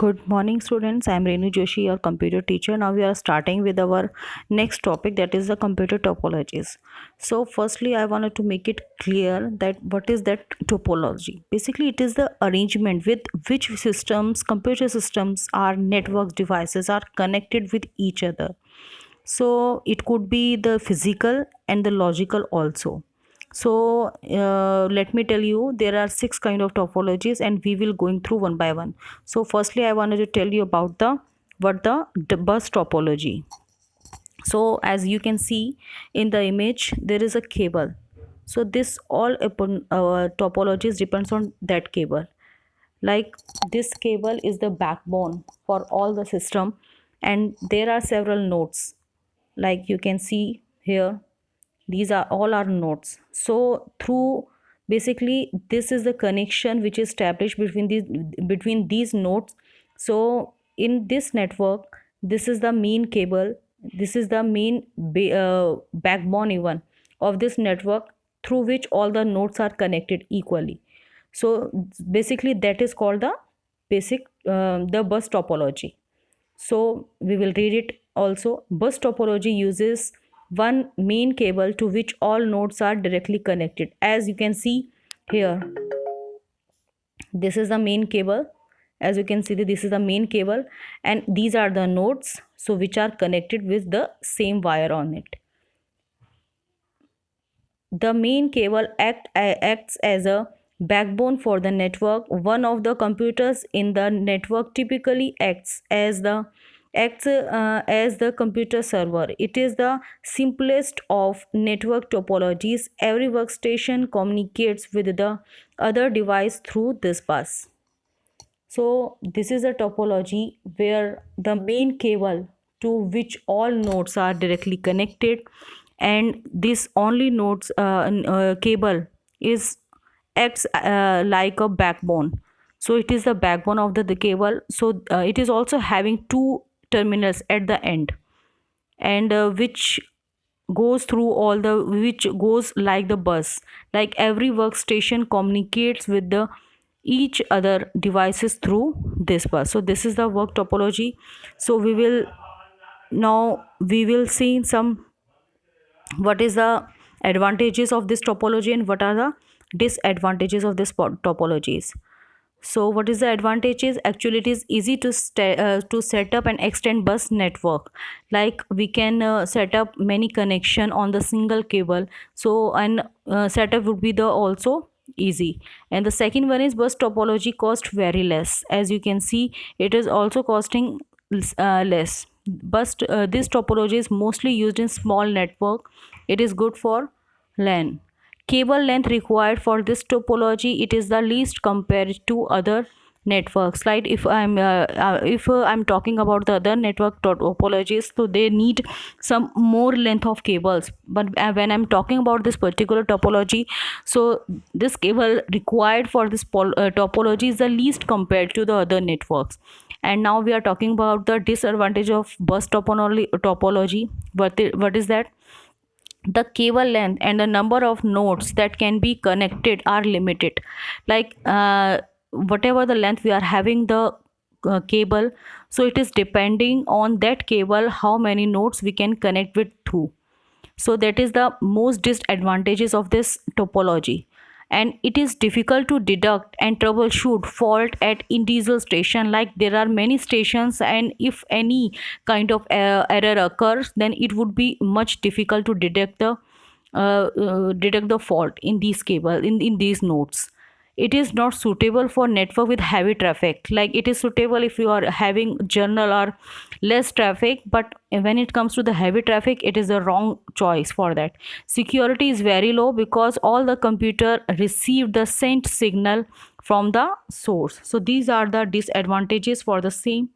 Good morning, students. I am Renu Joshi, your computer teacher. Now we are starting with our next topic, that is the computer topologies. So, firstly, I wanted to make it clear that what is that topology. Basically, it is the arrangement with which systems, computer systems, or network devices are connected with each other. So, it could be the physical and the logical also. So let me tell you, there are six kind of topologies and we will going through one by one. So firstly I wanted to tell you about the bus topology. So as you can see in the image, there is a cable. So this all upon topologies depends on that cable. Like this cable is the backbone for all the system, and there are several nodes, like you can see here. These are all our nodes. So through, basically this is the connection which is established between these nodes. So in this network, this is the main cable, this is the main backbone even of this network, through which all the nodes are connected equally. So basically that is called the basic the bus topology. So we will read it also. Bus topology uses one main cable to which all nodes are directly connected. As you can see here, this is the main cable. As you can see, this is the main cable, and these are the nodes, so which are connected with the same wire on it. The main cable acts as a backbone for the network. One of the computers in the network typically acts as the computer server. It is the simplest of network topologies. Every workstation communicates with the other device through this bus. So this is a topology where the main cable to which all nodes are directly connected, and this only nodes cable is acts like a backbone. So it is the backbone of the cable. So it is also having two terminals at the end, and which goes like the bus. Like every workstation communicates with the each other devices through this bus. So this is the work topology. So we will see some, what is the advantages of this topology and what are the disadvantages of this topologies. So what is the advantages? Actually, it is easy to set up and extend bus network. Like we can set up many connection on the single cable. So and setup would be the also easy. And the second one is bus topology cost very less. As you can see, it is also costing less. This topology is mostly used in small network. It is good for LAN. Cable length required for this topology, it is the least compared to other networks. Like if I'm talking about the other network topologies, so they need some more length of cables. But when I'm talking about this particular topology, so this cable required for this topology is the least compared to the other networks. And now we are talking about the disadvantage of bus topology. What is that? The cable length and the number of nodes that can be connected are limited. Like whatever the length we are having the cable, so it is depending on that cable how many nodes we can connect with through. So that is the most disadvantages of this topology. And it is difficult to deduct and troubleshoot fault at individual station. Like there are many stations, and if any kind of error occurs, then it would be much difficult to detect the fault in these cable in these nodes. It is not suitable for network with heavy traffic. Like it is suitable if you are having general or less traffic, but when it comes to the heavy traffic, it is the wrong choice for that. Security is very low because all the computer receive the sent signal from the source. So these are the disadvantages for the same.